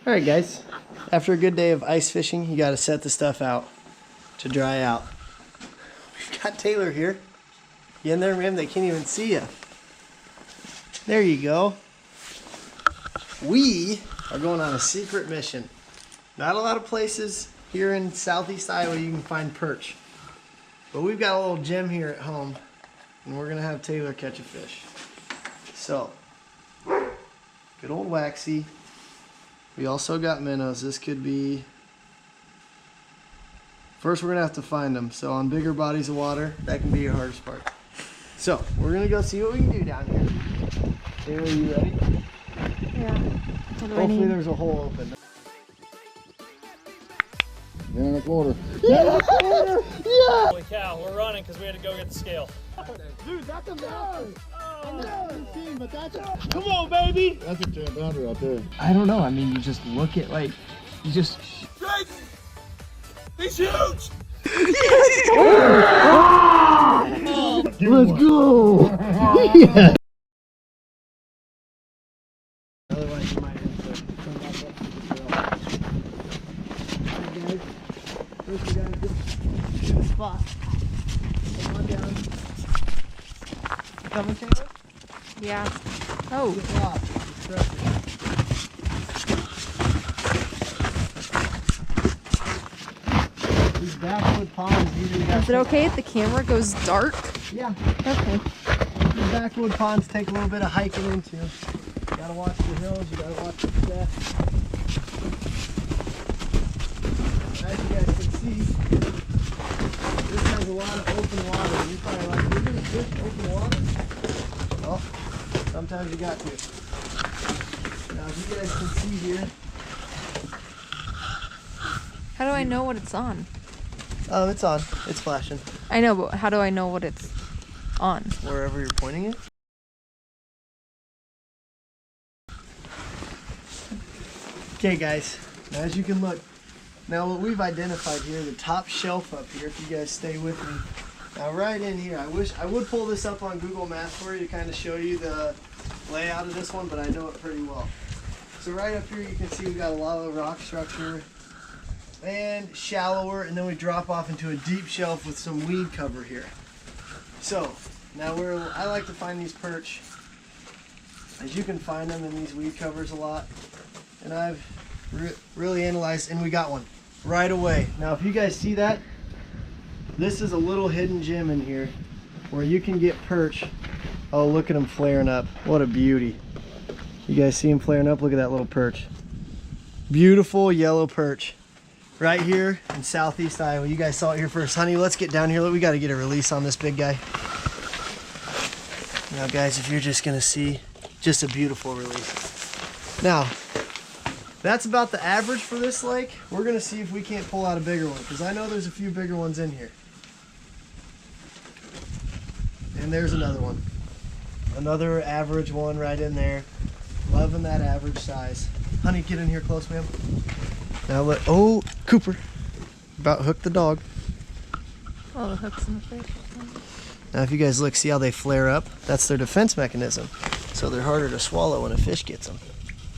All right, guys. After a good day of ice fishing, you got to set the stuff out to dry out. We've got Taylor here. You in there, man? They can't even see you. There you go. We are going on a secret mission. Not a lot of places here in southeast Iowa you can find perch. But we've got a little gem here at home, and we're going to have Taylor catch a fish. So, good old waxy. We also got minnows. This could be... First, we're going to have to find them. So, on bigger bodies of water, that can be your hardest part. So, we're going to go see what we can do down here. Taylor, are you ready? Yeah. Hopefully there's a hole open. In a quarter. Yeah! Yeah! Holy cow, we're running because we had to go get the scale. Dude, that's a mountain. But that's a... Come on, baby! That's a jam boundary out there. I don't know. I mean, you just look at, like, you just... He's huge! Let's go! Yeah! Otherwise, you might have to come back up to the drill. Alright, guys. First, we gotta do the spot. Come on down. You coming, Taylor? Yeah. Oh. Get lost. It's pressure. These backwood ponds usually have... Is it okay if the camera goes dark? Yeah. Okay. These backwood ponds take a little bit of hiking into. You gotta watch the hills, you gotta watch the steps. As you guys can see, this has a lot of open water. You probably like, you're gonna fish open water? Well, sometimes you got to. Now, if you guys can see here. How do I know what it's on? Oh, it's on. It's flashing. I know, but how do I know what it's on? Wherever you're pointing it. Okay, guys. Now, as you can look, now what we've identified here, the top shelf up here, if you guys stay with me. Now, right in here, I would pull this up on Google Maps for you to kind of show you the layout of this one, but I know it pretty well. So right up here, you can see we've got a lot of rock structure and shallower, and then we drop off into a deep shelf with some weed cover here. So, now where I like to find these perch, as you can find them in these weed covers a lot, and I've really analyzed, and we got one right away. Now, if you guys see that, this is a little hidden gem in here where you can get perch. Oh, look at them flaring up. What a beauty. You guys see them flaring up? Look at that little perch. Beautiful yellow perch. Right here in southeast Iowa. You guys saw it here first. Honey, let's get down here. We got to get a release on this big guy. Now, guys, if you're just going to see, just a beautiful release. Now, that's about the average for this lake. We're going to see if we can't pull out a bigger one, because I know there's a few bigger ones in here. And there's another one. Another average one right in there. Loving that average size. Honey, get in here close, ma'am. Now let, oh, Cooper, about hooked the dog. Oh, the hook's in the fish. Now if you guys look, see how they flare up? That's their defense mechanism. So they're harder to swallow when a fish gets them.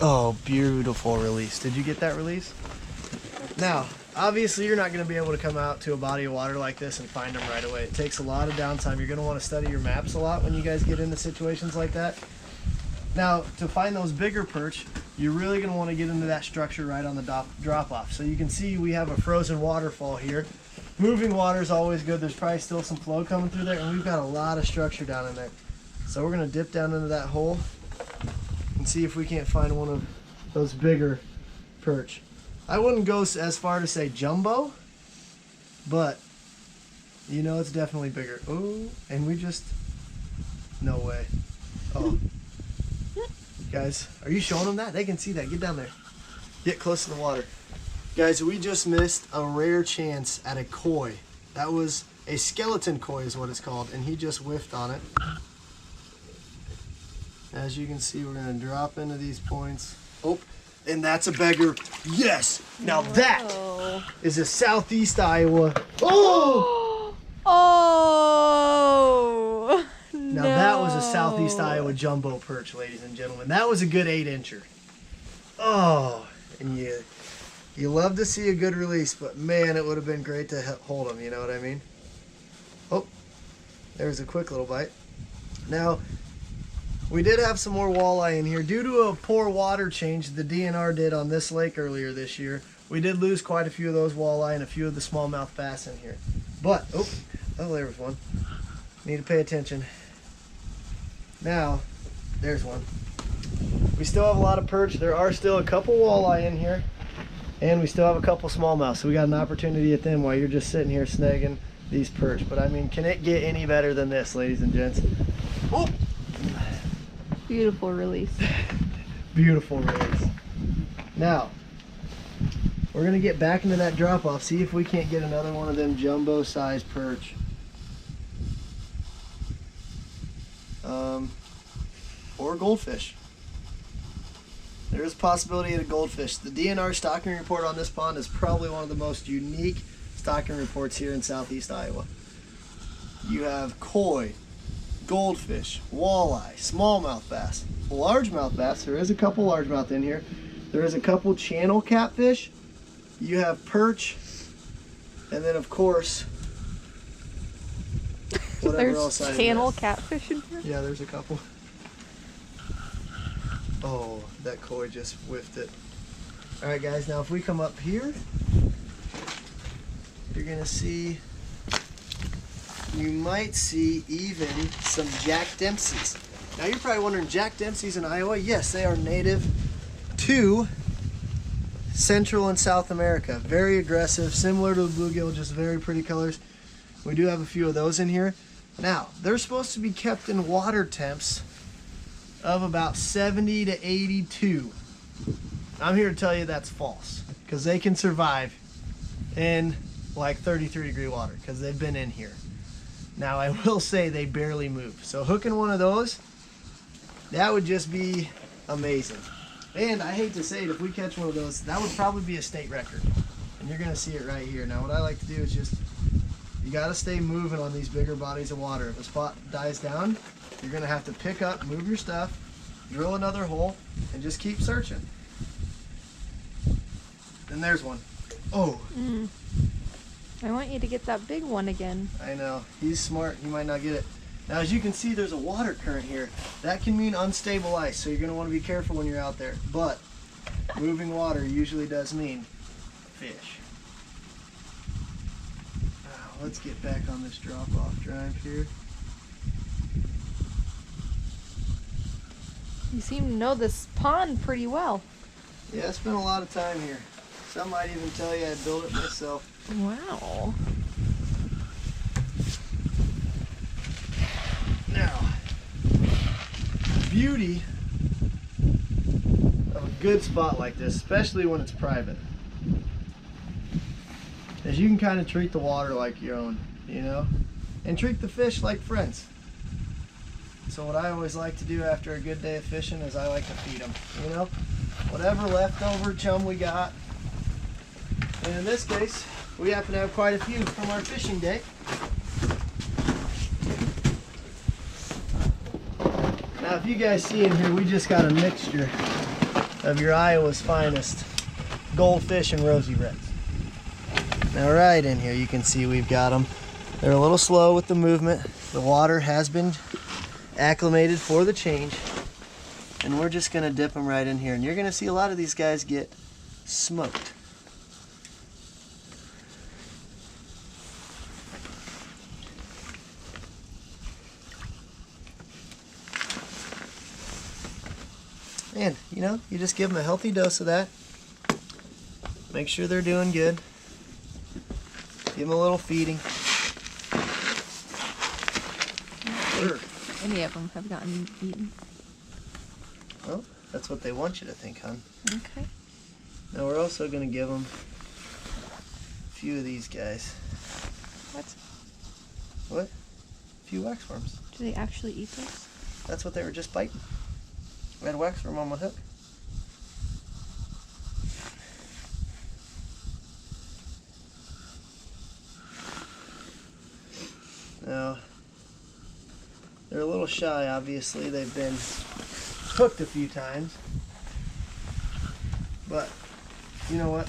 Oh, beautiful release. Did you get that release? Now, obviously you're not going to be able to come out to a body of water like this and find them right away. It takes a lot of downtime. You're going to want to study your maps a lot when you guys get into situations like that. Now, to find those bigger perch, you're really going to want to get into that structure right on the drop-off. So you can see we have a frozen waterfall here. Moving water is always good. There's probably still some flow coming through there, and we've got a lot of structure down in there. So we're going to dip down into that hole and see if we can't find one of those bigger perch. I wouldn't go as far to say jumbo, but you know it's definitely bigger. Oh, and we just, no way. Oh. Guys, are you showing them that? They can see that. Get down there. Get close to the water. Guys, we just missed a rare chance at a koi. That was a skeleton koi is what it's called, and he just whiffed on it. As you can see, we're going to drop into these points. Oh, and that's a beggar. Yes! Now that is a southeast Iowa. Oh! Oh! Now that was a southeast Iowa jumbo perch, ladies and gentlemen. That was a good 8-incher. Oh, And you love to see a good release, but man, it would have been great to hold them, you know what I mean? Oh, there's a quick little bite. Now, we did have some more walleye in here. Due to a poor water change the DNR did on this lake earlier this year, we did lose quite a few of those walleye and a few of the smallmouth bass in here. But, oh, there was one. Need to pay attention. Now, there's one. We still have a lot of perch. There are still a couple walleye in here. And we still have a couple smallmouth. So we got an opportunity at them while you're just sitting here snagging these perch. But I mean, can it get any better than this, ladies and gents? Oh! Beautiful release. Beautiful release. Now, we're gonna get back into that drop off, see if we can't get another one of them jumbo sized perch. Or goldfish. There is a possibility of a goldfish. The DNR stocking report on this pond is probably one of the most unique stocking reports here in southeast Iowa. You have koi, goldfish, walleye, smallmouth bass, largemouth bass. There is a couple largemouth in here. There is a couple channel catfish. You have perch, and then of course, whatever else. There's channel catfish in here? Yeah, there's a couple. Oh, that koi just whiffed it. All right, guys, now if we come up here, you're gonna see, you might see even some Jack Dempseys. Now you're probably wondering, Jack Dempseys in Iowa? Yes, they are native to Central and South America. Very aggressive, similar to the bluegill, just very pretty colors. We do have a few of those in here. Now, they're supposed to be kept in water temps of about 70 to 82. I'm here to tell you that's false, because they can survive in like 33-degree water because they've been in here. Now, I will say they barely move. So hooking one of those, that would just be amazing. And I hate to say it, if we catch one of those, that would probably be a state record. And you're gonna see it right here. Now, what I like to do is just, you gotta stay moving on these bigger bodies of water. If a spot dies down, you're gonna have to pick up, move your stuff, drill another hole, and just keep searching. And there's one. Oh. I want you to get that big one again. I know. He's smart. He might not get it. Now, as you can see, there's a water current here. That can mean unstable ice, so you're going to want to be careful when you're out there. But moving water usually does mean fish. Now, let's get back on this drop-off drive here. You seem to know this pond pretty well. Yeah, I spent a lot of time here. Some might even tell you I built it myself. Wow. Now, the beauty of a good spot like this, especially when it's private, is you can kind of treat the water like your own, you know, and treat the fish like friends. So what I always like to do after a good day of fishing is I like to feed them, you know, whatever leftover chum we got. And in this case, we happen to have quite a few from our fishing day. Now, if you guys see in here, we just got a mixture of your Iowa's finest goldfish and rosy reds. Now, right in here, you can see we've got them. They're a little slow with the movement. The water has been acclimated for the change, and we're just going to dip them right in here. And you're going to see a lot of these guys get smoked. And, you know, you just give them a healthy dose of that. Make sure they're doing good. Give them a little feeding. Sure. Any of them have gotten eaten. Well, that's what they want you to think, hon. Okay. Now we're also going to give them a few of these guys. What? What? A few waxworms. Do they actually eat those? That's what they were just biting. We had a waxworm on my hook. Now, they're a little shy, obviously. They've been hooked a few times. But You know what?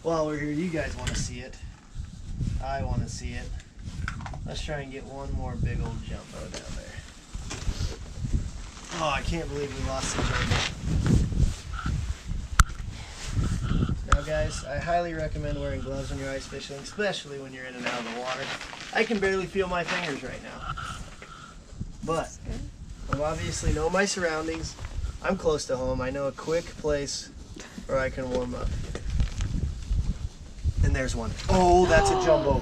While we're here, you guys want to see it. I want to see it. Let's try and get one more big old jumbo down there. Oh, I can't believe we lost the jumbo. Now guys, I highly recommend wearing gloves when you're ice fishing, especially when you're in and out of the water. I can barely feel my fingers right now. But I obviously know my surroundings. I'm close to home. I know a quick place where I can warm up. And there's one. Oh, that's a jumbo.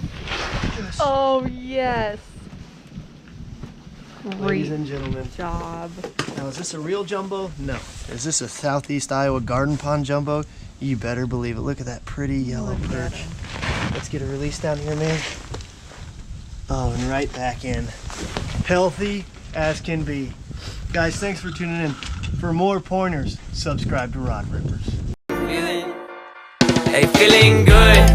Yes. Oh, yes. Ladies Great and gentlemen. job. Now, is this a real jumbo? No. Is this a Southeast Iowa garden pond jumbo? You better believe it. Look at that pretty yellow Look at perch. him. Let's get a release down here, man. Oh, and right back in. Healthy as can be. Guys, thanks for tuning in. For more pointers, subscribe to Rod Rippers. Hey, feeling good.